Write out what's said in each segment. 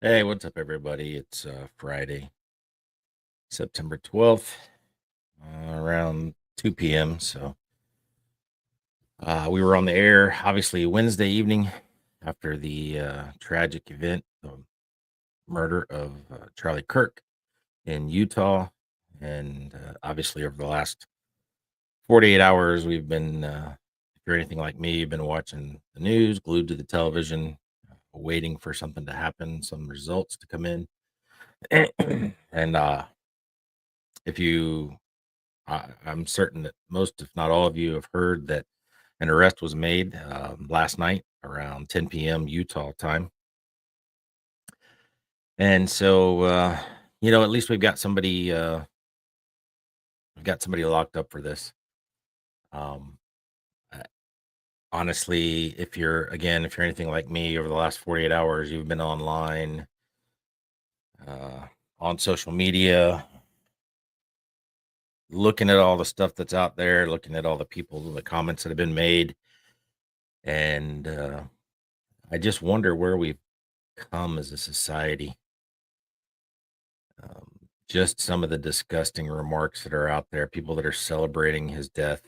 Hey, what's up, everybody? It's Friday, September 12th, around 2 p.m. So we were on the air, obviously, Wednesday evening after the tragic event, the murder of Charlie Kirk in Utah. And obviously, over the last 48 hours, we've been, if you're anything like me, you've been watching the news, glued to the television, waiting for something to happen, some results to come in. And if you I'm certain that most, if not all of you, have heard that an arrest was made last night around 10 p.m. Utah time. And so, at least we've got somebody locked up for this. Um, I- Honestly, if you're anything like me, over the last 48 hours, you've been online, uh, on social media, looking at all the stuff that's out there, looking at all the people, the comments that have been made, and I just wonder where we've come as a society. Just some of the disgusting remarks that are out there, people that are celebrating his death.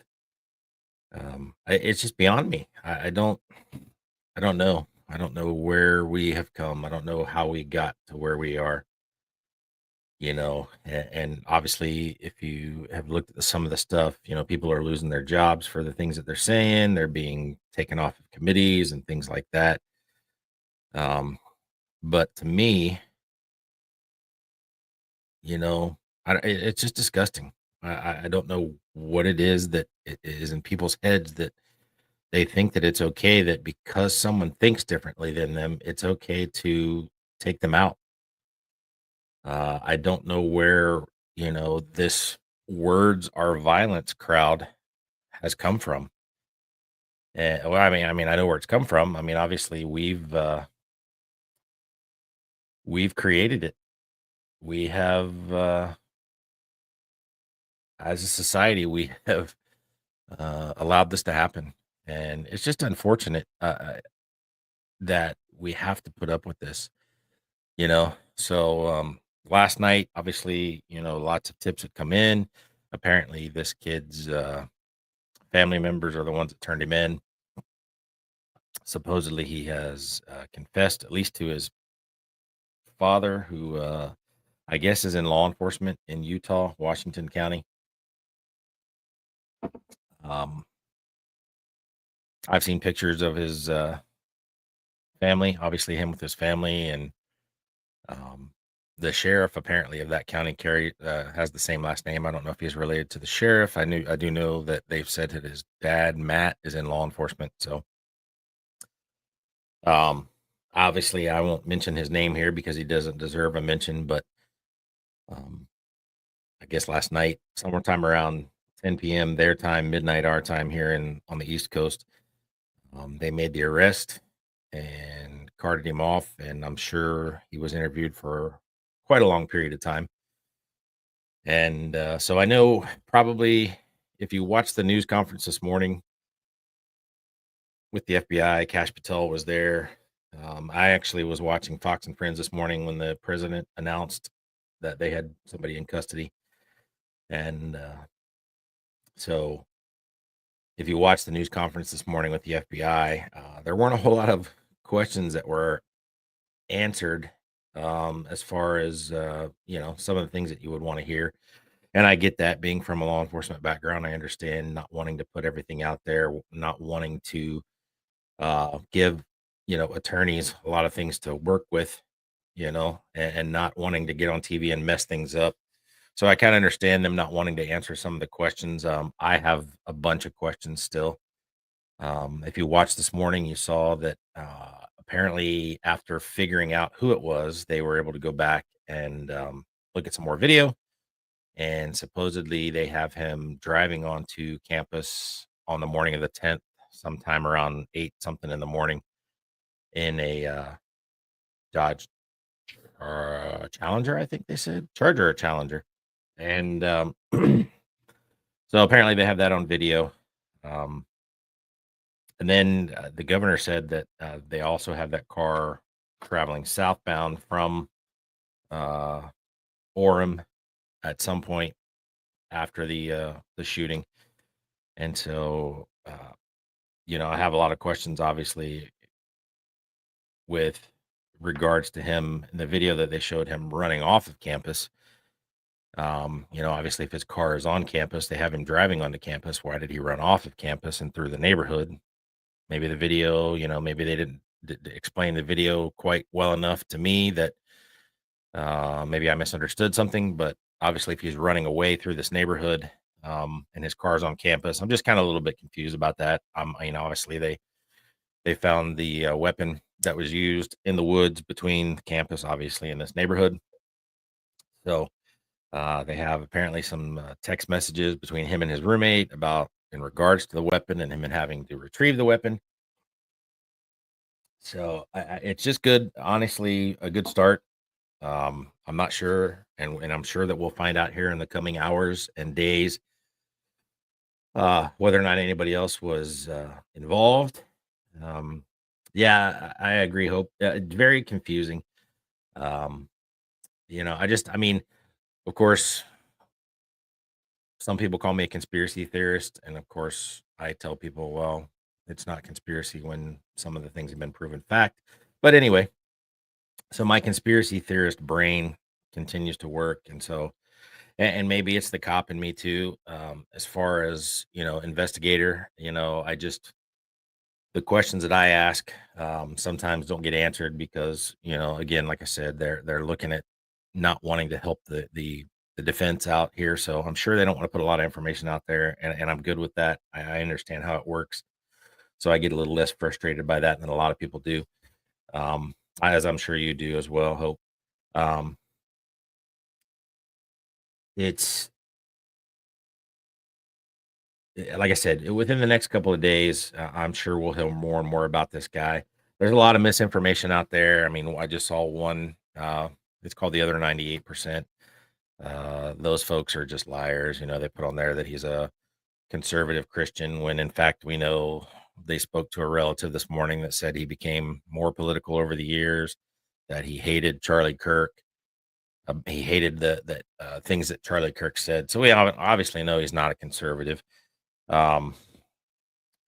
It's just beyond me. I don't know. I don't know where we have come. I don't know how we got to where we are. And obviously, if you have looked at some of the stuff, people are losing their jobs for the things that they're saying. They're being taken off of committees and things like that. Um, but to me, You know, it's just disgusting. I don't know what it is that it is in people's heads that they think that it's okay that because someone thinks differently than them, it's okay to take them out. I don't know where, this words are violence crowd has come from. Well, I know where it's come from. I mean, obviously we've created it. We have, as a society, we have allowed this to happen, and it's just unfortunate that we have to put up with this. Last night, obviously, lots of tips had come in. Apparently, this kid's family members are the ones that turned him in. Supposedly, he has confessed, at least to his father, who I guess is in law enforcement in Utah, Washington County. Um, I've seen pictures of his family, obviously him with his family, and Um, the sheriff apparently of that county has the same last name. I don't know if he's related to the sheriff. I do know that they've said that his dad, Matt, is in law enforcement. So, um, obviously I won't mention his name here because he doesn't deserve a mention, but, um, I guess last night, somewhere time around 10 p.m. their time, midnight our time here on the East Coast, they made the arrest and carted him off. And I'm sure he was interviewed for quite a long period of time. And so I know probably if you watch the news conference this morning with the FBI, Cash Patel was there. I actually was watching Fox and Friends this morning when the president announced that they had somebody in custody. And so if you watch the news conference this morning with the FBI, there weren't a whole lot of questions that were answered, as far as, some of the things that you would want to hear. And I get that, being from a law enforcement background. I understand not wanting to put everything out there, not wanting to give, attorneys a lot of things to work with, and not wanting to get on TV and mess things up. So I kind of understand them not wanting to answer some of the questions. I have a bunch of questions still. If you watched this morning, you saw that apparently, after figuring out who it was, they were able to go back and look at some more video, and supposedly they have him driving onto campus on the morning of the 10th, sometime around 8 something in the morning, in a Dodge Challenger, I think they said. Charger or Challenger. And so apparently they have that on video. And then the governor said that they also have that car traveling southbound from Orem at some point after the shooting. And so, I have a lot of questions, obviously, with regards to him in the video that they showed him running off of campus. Obviously, if his car is on campus, they have him driving onto campus. Why did he run off of campus and through the neighborhood? Maybe the video, maybe they didn't explain the video quite well enough to me that maybe I misunderstood something. But obviously, if he's running away through this neighborhood and his car's on campus, I'm just kind of a little bit confused about that. Obviously they found the weapon that was used in the woods between the campus, obviously, in this neighborhood. So they have apparently some text messages between him and his roommate about in regards to the weapon and him and having to retrieve the weapon. So it's just good, honestly, a good start. I'm not sure, and I'm sure that we'll find out here in the coming hours and days whether or not anybody else was involved. Um, yeah, I agree. Hope it's very confusing. Um, I mean, of course, some people call me a conspiracy theorist, and of course, I tell people, well, it's not conspiracy when some of the things have been proven fact. But anyway, so my conspiracy theorist brain continues to work, and so and maybe it's the cop in me too. As far as investigator, I just the questions that I ask sometimes don't get answered because again, like I said, they're looking at not wanting to help the defense out here. So I'm sure they don't want to put a lot of information out there, and I'm good with that. I understand how it works, so I get a little less frustrated by that than a lot of people do. As I'm sure you do as well. Hope um, it's like I said, within the next couple of days, I'm sure we'll hear more and more about this guy. There's a lot of misinformation out there. I mean, I just saw one. It's called the other 98%. Those folks are just liars. They put on there that he's a conservative Christian when in fact we know they spoke to a relative this morning that said he became more political over the years, that he hated Charlie Kirk. He hated the things that Charlie Kirk said. So we obviously know he's not a conservative. Um,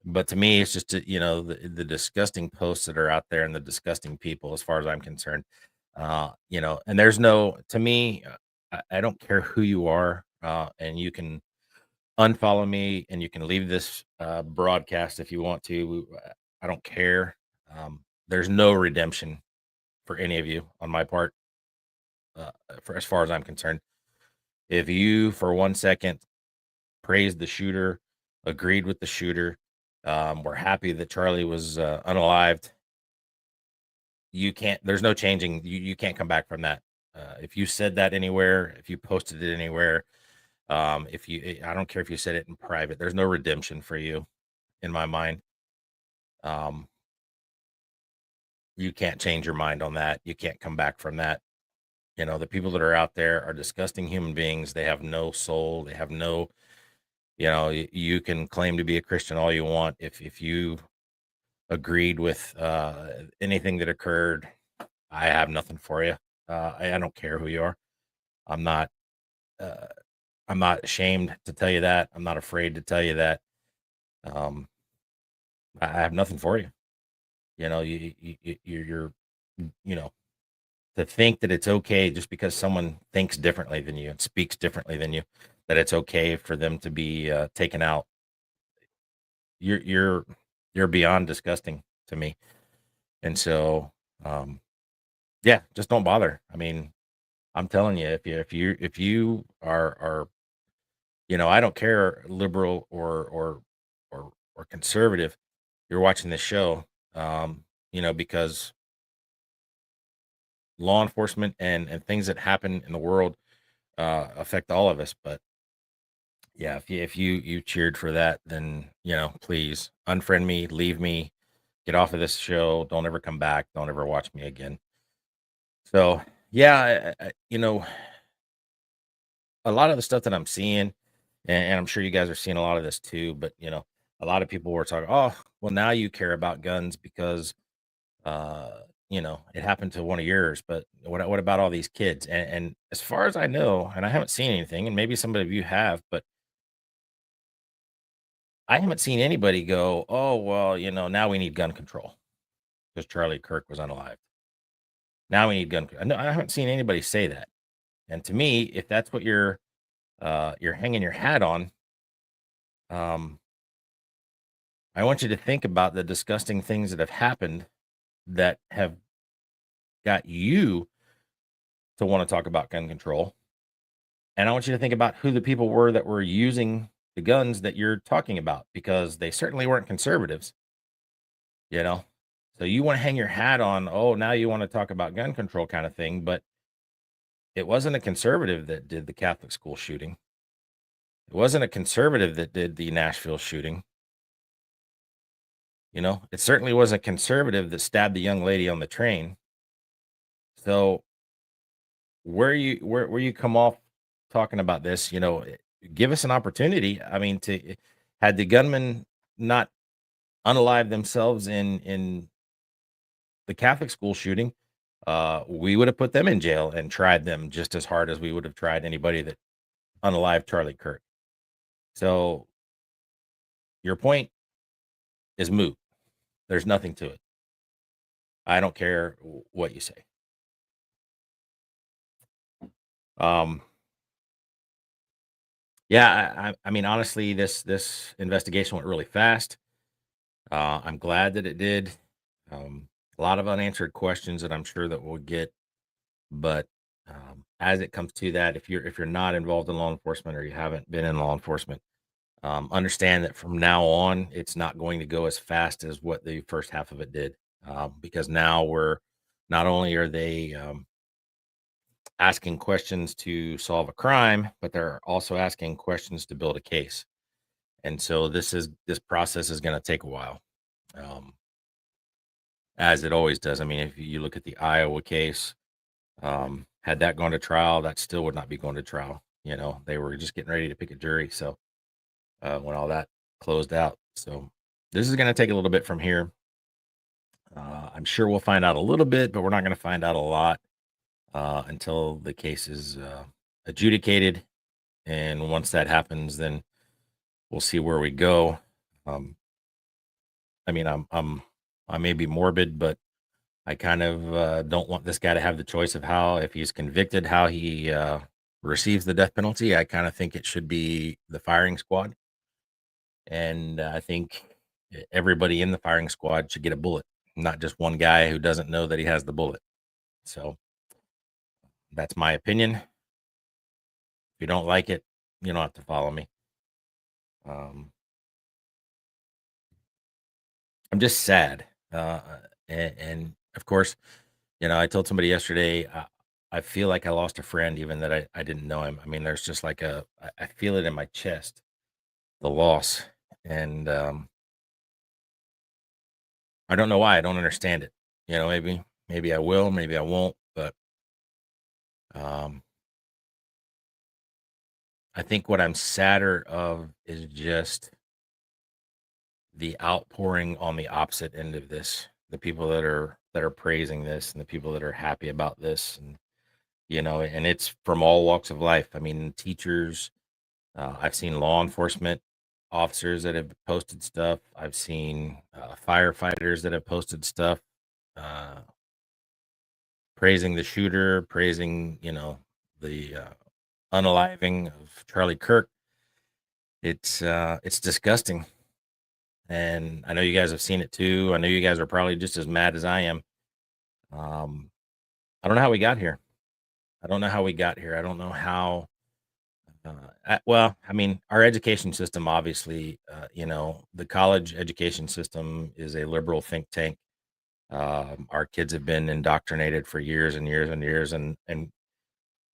but to me, it's just the disgusting posts that are out there and the disgusting people, as far as I'm concerned. And there's no to me. I don't care who you are, and you can unfollow me and you can leave this broadcast if you want to. I don't care. There's no redemption for any of you on my part, for as far as I'm concerned. If you, for 1 second, praised the shooter, agreed with the shooter, were happy that Charlie was unalived, you can't. There's no changing. You can't come back from that. If you said that anywhere, if you posted it anywhere, if you, I don't care if you said it in private. There's no redemption for you in my mind. Um, you can't change your mind on that. You can't come back from that. The people that are out there are disgusting human beings. They have no soul. They have no, you can claim to be a Christian all you want. If you agreed with anything that occurred, I have nothing for you. I don't care who you are. I'm not, uh, I'm not ashamed to tell you that. I'm not afraid to tell you that. Um, I have nothing for you. You're, you know, to think that it's okay just because someone thinks differently than you and speaks differently than you, that it's okay for them to be taken out. You're you're you're beyond disgusting to me. And so, um, yeah, just don't bother. I mean, I'm telling you, if you are I don't care liberal or conservative. You're watching this show, because law enforcement and things that happen in the world affect all of us. But yeah, if you cheered for that, then please unfriend me, leave me, get off of this show. Don't ever come back. Don't ever watch me again. So yeah, a lot of the stuff that I'm seeing, and I'm sure you guys are seeing a lot of this too. But a lot of people were talking, oh, well, now you care about guns because it happened to one of yours, but what about all these kids? And as far as I know, and I haven't seen anything, and maybe some of you have, but I haven't seen anybody go, oh well, now we need gun control because Charlie Kirk was unalive. Now we need No, I haven't seen anybody say that. And to me, if that's what you're hanging your hat on, um, I want you to think about the disgusting things that have happened that have got you to want to talk about gun control. And I want you to think about who the people were that were using the guns that you're talking about, because they certainly weren't conservatives, you know? So you want to hang your hat on, oh, now you want to talk about gun control kind of thing, but it wasn't a conservative that did the Catholic school shooting. It wasn't a conservative that did the Nashville shooting. It certainly wasn't a conservative that stabbed the young lady on the train. So where you come off talking about this, give us an opportunity. I mean, to had the gunman not unalive themselves in the Catholic school shooting, we would have put them in jail and tried them just as hard as we would have tried anybody that unalived Charlie Kirk. So your point is moot. There's nothing to it. I don't care what you say. Um, yeah, I mean, honestly, this investigation went really fast. I'm glad that it did. A lot of unanswered questions that I'm sure that we'll get, but as it comes to that, if you're not involved in law enforcement or you haven't been in law enforcement, understand that from now on, it's not going to go as fast as what the first half of it did, because now we're not only are they asking questions to solve a crime, but they're also asking questions to build a case. And so this process is going to take a while, um, as it always does. I mean, if you look at the Iowa case, had that gone to trial, that still would not be going to trial. They were just getting ready to pick a jury. So when all that closed out, so this is going to take a little bit from here. I'm sure we'll find out a little bit, but we're not going to find out a lot until the case is adjudicated. And once that happens, then we'll see where we go. Um, I mean, I may be morbid, but I kind of don't want this guy to have the choice of how, if he's convicted, how he receives the death penalty. I kind of think it should be the firing squad, and I think everybody in the firing squad should get a bullet, not just one guy who doesn't know that he has the bullet. So that's my opinion. If you don't like it, you don't have to follow me. Um, I'm just sad, and of course, I told somebody yesterday, I feel like I lost a friend, even that I didn't know him. I mean, there's just like I feel it in my chest, the loss. And I don't know why. I don't understand it. Maybe I will, maybe I won't. But um, I think what I'm sadder of is just the outpouring on the opposite end of this. The people that are praising this, and the people that are happy about this, and it's from all walks of life. I mean, teachers. I've seen law enforcement officers that have posted stuff. I've seen firefighters that have posted stuff, uh, praising the shooter, praising, the unaliving of Charlie Kirk. It's disgusting, and I know you guys have seen it too. I know you guys are probably just as mad as I am. Um, I don't know how we got here. I don't know how we got here. I don't know how. Well, I mean, our education system, obviously, the college education system is a liberal think tank. Our kids have been indoctrinated for years and years and years, and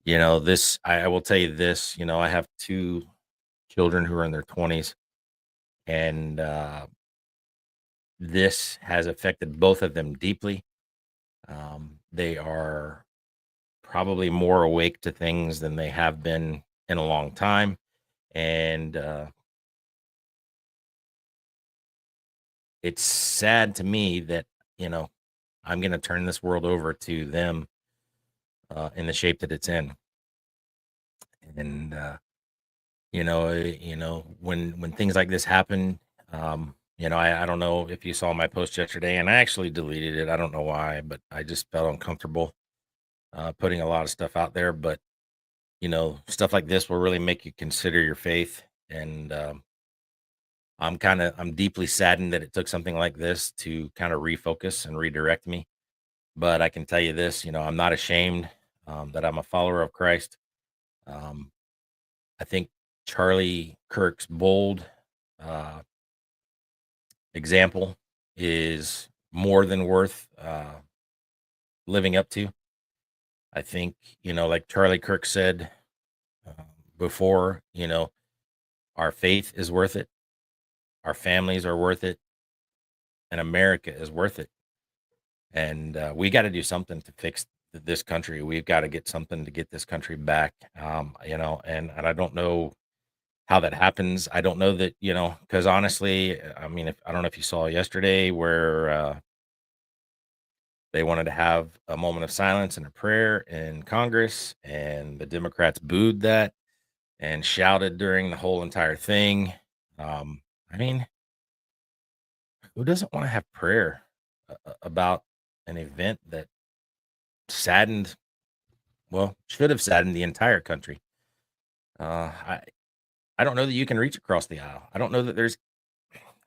this. I will tell you this. I have two children who are in their 20s, and this has affected both of them deeply. They are probably more awake to things than they have been in a long time, and it's sad to me that, you know, I'm going to turn this world over to them in the shape that it's in. And when things like this happen, I don't know if you saw my post yesterday, and I actually deleted it. I don't know why, but I just felt uncomfortable putting a lot of stuff out there. But stuff like this will really make you consider your faith. And I'm deeply saddened that it took something like this to kind of refocus and redirect me. But I can tell you this, I'm not ashamed that I'm a follower of Christ. Um, I think Charlie Kirk's bold uh, example is more than worth living up to. I think, like Charlie Kirk said uh, before, our faith is worth it, our families are worth it, and America is worth it. And we got to do something to fix this country. We've got to get something to get this country back. And I don't know how that happens. I don't know that, because honestly, I mean, if I don't know if you saw yesterday where they wanted to have a moment of silence and a prayer in Congress, and the Democrats booed that and shouted during the whole entire thing. I mean, who doesn't want to have prayer about an event that saddened, well, should have saddened the entire country? Uh, I I don't know that you can reach across the aisle. I don't know that there's.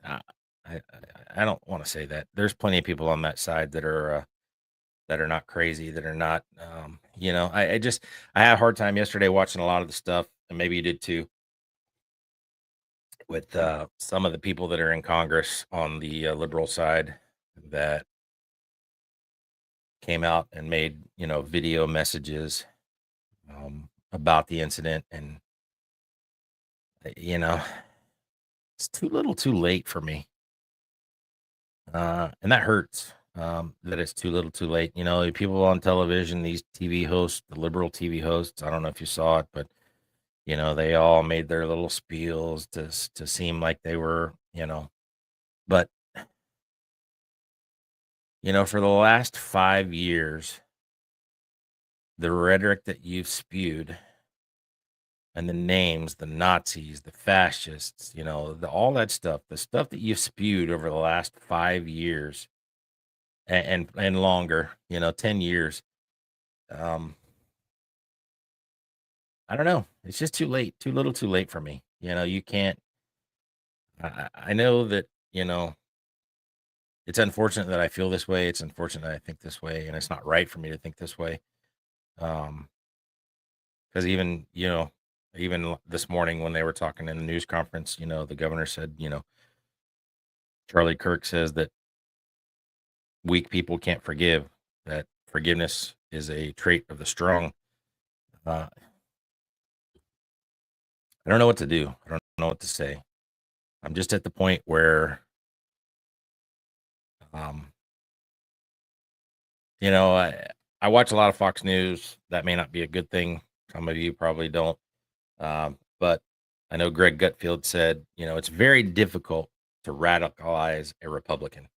Uh, I don't want to say that. There's plenty of people on that side that are not crazy, that are not. I had a hard time yesterday watching a lot of the stuff, and maybe you did too, with some of the people that are in Congress on the liberal side that came out and made video messages about the incident, and you know it's too little, too late for me, and that hurts. That it's too little, too late. People on television, these TV hosts, the liberal TV hosts. I don't know if you saw it, but they all made their little spiels to seem like they were, but for the last 5 years, the rhetoric that you've spewed and the names, the Nazis, the fascists, all that stuff, the stuff that you've spewed over the last 5 years and longer, 10 years. Um, I don't know. It's just too late, too little, too late for me. You can't. I know that it's unfortunate that I feel this way. It's unfortunate that I think this way, and it's not right for me to think this way. Um, because even this morning when they were talking in the news conference, the governor said, Charlie Kirk says that weak people can't forgive, that forgiveness is a trait of the strong. Uh, I don't know what to do. I don't know what to say. I'm just at the point where, um, I watch a lot of Fox News. That may not be a good thing. Some of you probably don't. But I know Greg Gutfield said, it's very difficult to radicalize a Republican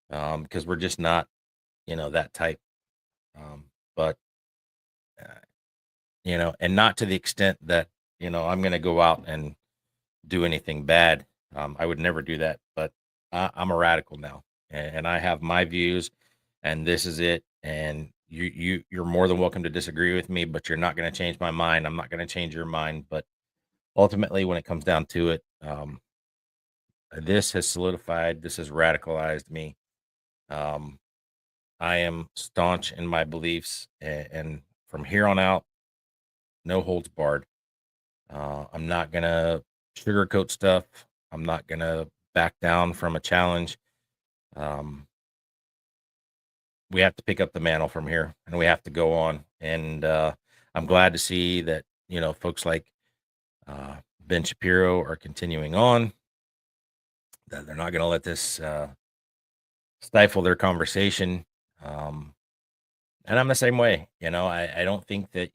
because we're just not, that type. But, uh, and not to the extent that, I'm going to go out and do anything bad. I would never do that, but I'm a radical now, and I have my views, and this is it. And you're more than welcome to disagree with me, but you're not going to change my mind. I'm not going to change your mind. But ultimately, when it comes down to it, this has solidified. This has radicalized me. Um, I am staunch in my beliefs, and from here on out, no holds barred. I'm not gonna sugarcoat stuff. I'm not gonna back down from a challenge. Um, we have to pick up the mantle from here, and we have to go on. And I'm glad to see that folks like Ben Shapiro are continuing on. That they're not going to let this stifle their conversation. Um, and I'm the same way. I don't think that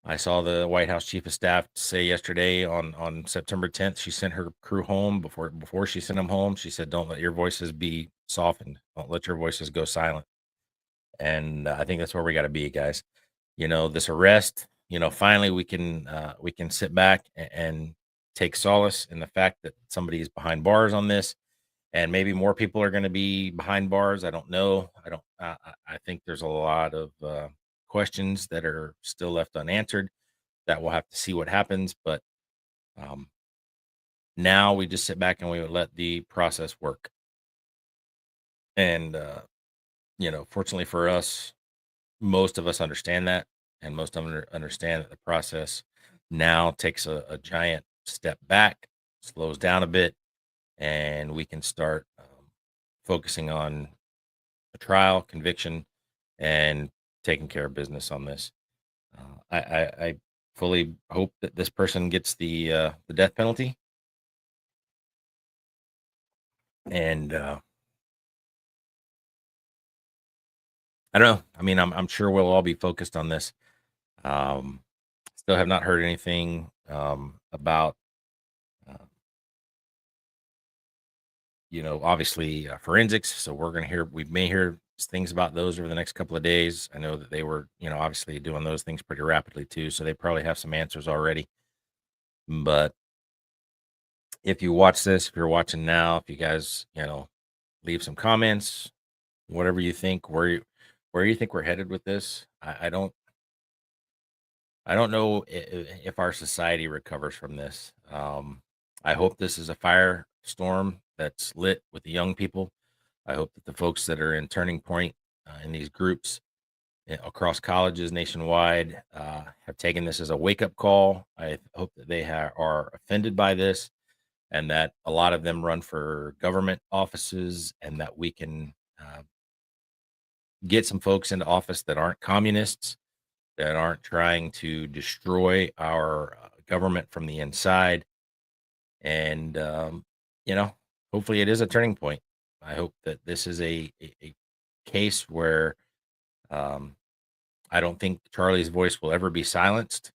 I saw the White House Chief of Staff say yesterday on September 10th, she sent her crew home before she sent them home. She said, "Don't let your voices be softened. Don't let your voices go silent." And I think that's where we got to be, guys. This arrest. Finally we can sit back and take solace in the fact that somebody is behind bars on this, and maybe more people are going to be behind bars. I don't know. I don't. I think there's a lot of questions that are still left unanswered that we'll have to see what happens. But um, now we just sit back and we would let the process work. And fortunately for us, most of us understand that, and most of them understand that the process now takes a giant step back, slows down a bit, and we can start focusing on a trial, conviction, and taking care of business on this. I fully hope that this person gets the death penalty, and I don't know. I mean, I'm sure we'll all be focused on this. Um, Still have not heard anything about uh, obviously forensics. So we may hear things about those over the next couple of days. I know that they were obviously doing those things pretty rapidly too, so they probably have some answers already. But if you watch this, if you're watching now, if you guys leave some comments, whatever you think, where you think we're headed with this. I don't know if our society recovers from this. I hope this is a firestorm that's lit with the young people. I hope that the folks that are in Turning Point in these groups across colleges nationwide have taken this as a wake up call. I hope that they are offended by this, and that a lot of them run for government offices, and that we can get some folks into office that aren't communists, that aren't trying to destroy our government from the inside. And, hopefully it is a turning point. I hope that this is a case where um, I don't think Charlie's voice will ever be silenced.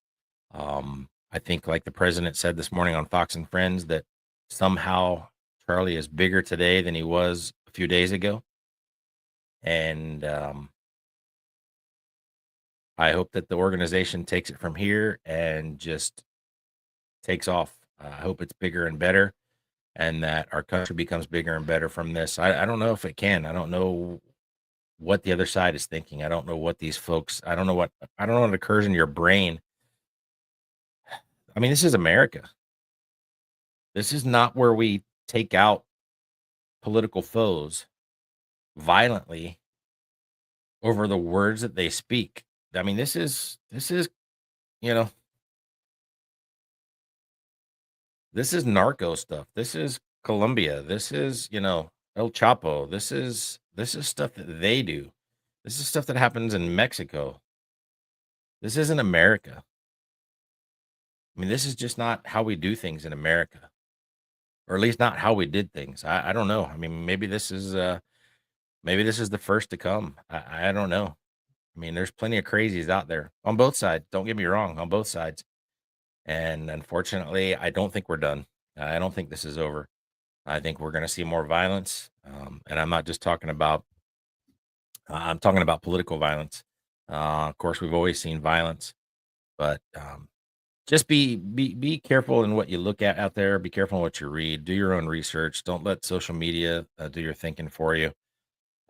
I think, like the president said this morning on Fox and Friends, that somehow Charlie is bigger today than he was a few days ago. And I hope that the organization takes it from here and just takes off. I hope it's bigger and better, and that our country becomes bigger and better from this. I don't know if it can. I don't know what the other side is thinking. I don't know what these folks. I don't know what occurs in your brain. I mean, this is America. This is not where we take out political foes violently over the words that they speak. I mean, this is you know this is narco stuff. This is Colombia. This is El Chapo. This is stuff that they do. This is stuff that happens in Mexico. This isn't America. I mean, this is just not how we do things in America, or at least not how we did things. I don't know. I mean, maybe this is the first to come. I don't know. I mean, there's plenty of crazies out there on both sides. Don't get me wrong, on both sides. And unfortunately, I don't think we're done. I don't think this is over. I think we're going to see more violence, and I'm not just talking about. I'm talking about political violence. Of course, we've always seen violence, but just be careful in what you look at out there. Be careful in what you read. Do your own research. Don't let social media do your thinking for you.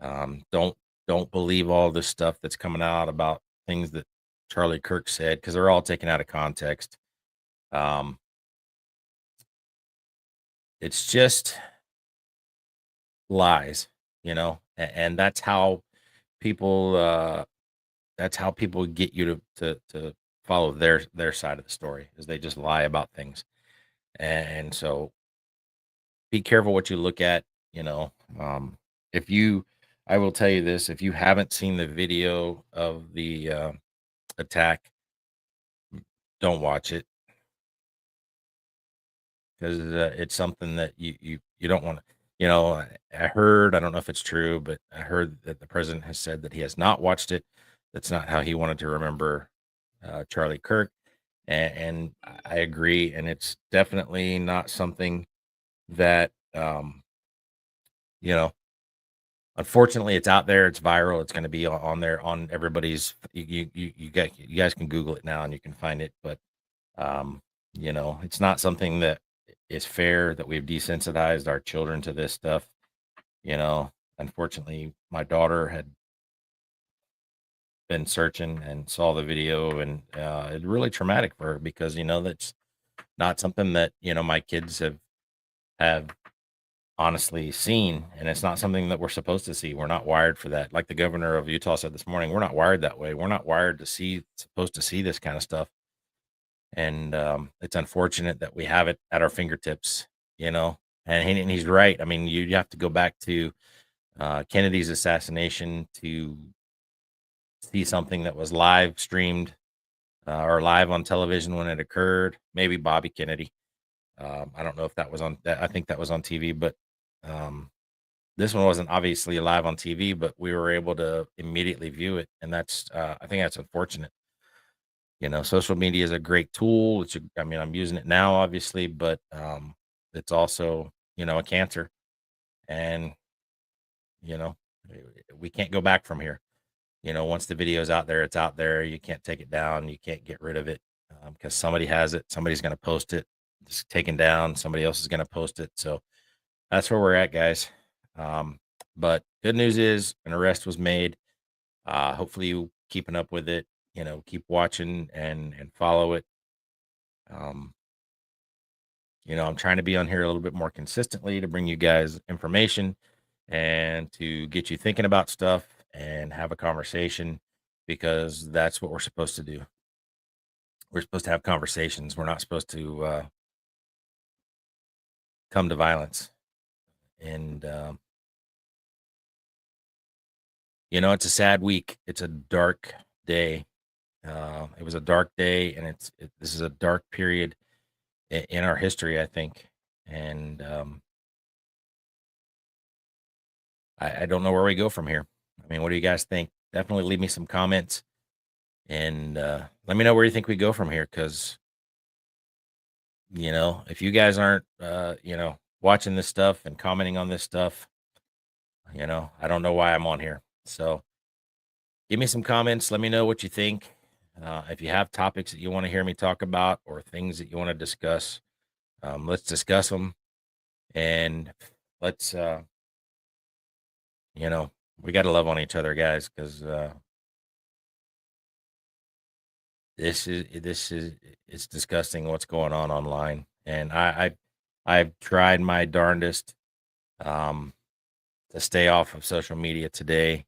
Don't believe all this stuff that's coming out about things that Charlie Kirk said, because they're all taken out of context. Um, it's just lies, and people that's how people get you to follow their side of the story, is they just lie about things. And so be careful what you look at. you know um if you I will tell you this: if you haven't seen the video of the attack, don't watch it, because it's something that you don't want to. I don't know if it's true, but I heard that the president has said that he has not watched it. That's not how he wanted to remember Charlie Kirk, and I agree, and it's definitely not something that you know. Unfortunately, it's out there. It's viral. It's going to be on there on everybody's. You guys can Google it now and you can find it. But um, it's not something that is fair that we've desensitized our children to this stuff. You know, Unfortunately, my daughter had been searching and saw the video, and it's really traumatic for her because that's not something that my kids have honestly seen, and it's not something that we're supposed to see. We're not wired for that. Like the governor of Utah said this morning, we're not wired that way. We're not wired to see supposed to see this kind of stuff. And it's unfortunate that we have it at our fingertips, you know. And he's right. I mean, you have to go back to Kennedy's assassination to see something that was live streamed or live on television when it occurred. Maybe Bobby Kennedy. I don't know if that was on that. I think that was on TV, but um, this one wasn't obviously live on TV, but we were able to immediately view it, and I think that's unfortunate. Social media is a great tool. I mean, I'm using it now, obviously, but it's also, a cancer, and you know, we can't go back from here. Once the video's out there, it's out there. You can't take it down. You can't get rid of it because somebody has it. Somebody's going to post it. It's taken down. Somebody else is going to post it. So that's where we're at, guys. But good news is an arrest was made. Hopefully you keeping up with it, keep watching and follow it. Um, I'm trying to be on here a little bit more consistently to bring you guys information and to get you thinking about stuff and have a conversation because that's what we're supposed to do. We're supposed to have conversations. We're not supposed to come to violence. And it's a sad week. It's a dark day. It was a dark day, and this is a dark period in our history, I think. And I don't know where we go from here. I mean, what do you guys think? Definitely leave me some comments and let me know where you think we go from here. Because if you guys aren't watching this stuff and commenting on this stuff, I don't know why I'm on here. So give me some comments. Let me know what you think. If you have topics that you want to hear me talk about or things that you want to discuss, let's discuss them. And let's, we got to love on each other, guys, because it's disgusting what's going on online. And I've tried my darndest to stay off of social media today.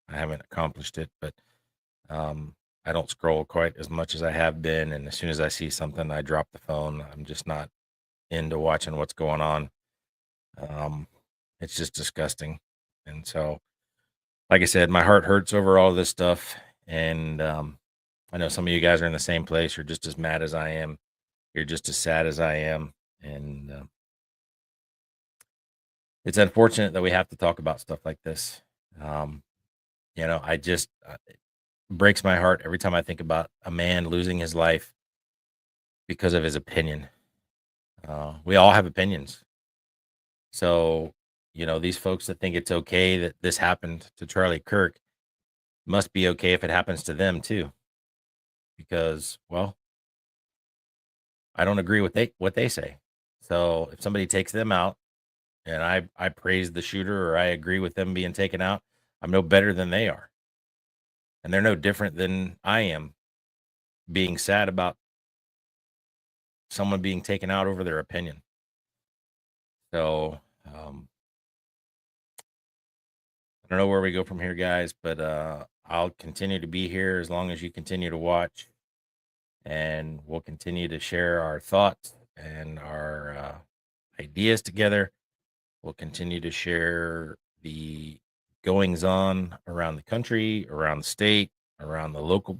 I haven't accomplished it, but I don't scroll quite as much as I have been. And as soon as I see something, I drop the phone. I'm just not into watching what's going on. It's just disgusting. And so, like I said, my heart hurts over all this stuff. And I know some of you guys are in the same place. You're just as mad as I am. You're just as sad as I am. And it's unfortunate that we have to talk about stuff like this. It breaks my heart every time I think about a man losing his life because of his opinion. We all have opinions. So, these folks that think it's okay that this happened to Charlie Kirk must be okay if it happens to them too. Because, well, I don't agree with what they say. So if somebody takes them out and I praise the shooter or I agree with them being taken out, I'm no better than they are. And they're no different than I am being sad about someone being taken out over their opinion. So I don't know where we go from here, guys, but I'll continue to be here as long as you continue to watch, and we'll continue to share our thoughts and our ideas together. We'll continue to share the goings on around the country, around the state, around the local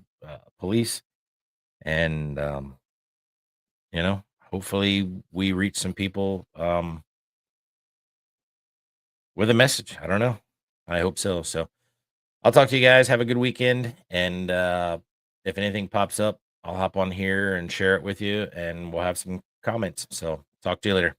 police, and hopefully we reach some people with a message. I don't know. I hope so. So I'll talk to you guys. Have a good weekend, and if anything pops up, I'll hop on here and share it with you, and we'll have some comments. So talk to you later.